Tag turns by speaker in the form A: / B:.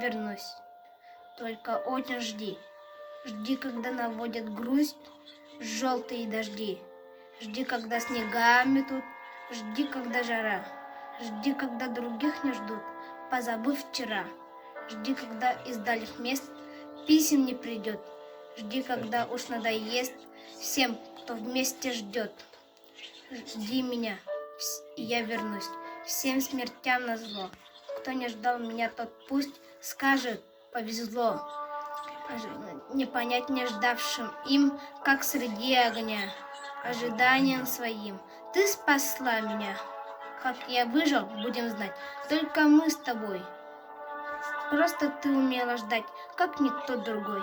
A: вернусь. Только очень жди. Жди, когда наводят грусть желтые дожди. Жди, когда снега метут. Жди, когда жара. Жди, когда других не ждут, позабыв вчера. Жди, когда из дальних мест писем не придет. Жди, когда уж надоест всем, кто вместе ждет. Жди меня, и я вернусь всем смертям назло. Кто не ждал меня, тот пусть скажет: повезло. Не понять не ждавшим им, как среди огня, ожиданием своим ты спасла меня. Как я выжил, будем знать только мы с тобой. Просто ты умела ждать, как никто другой.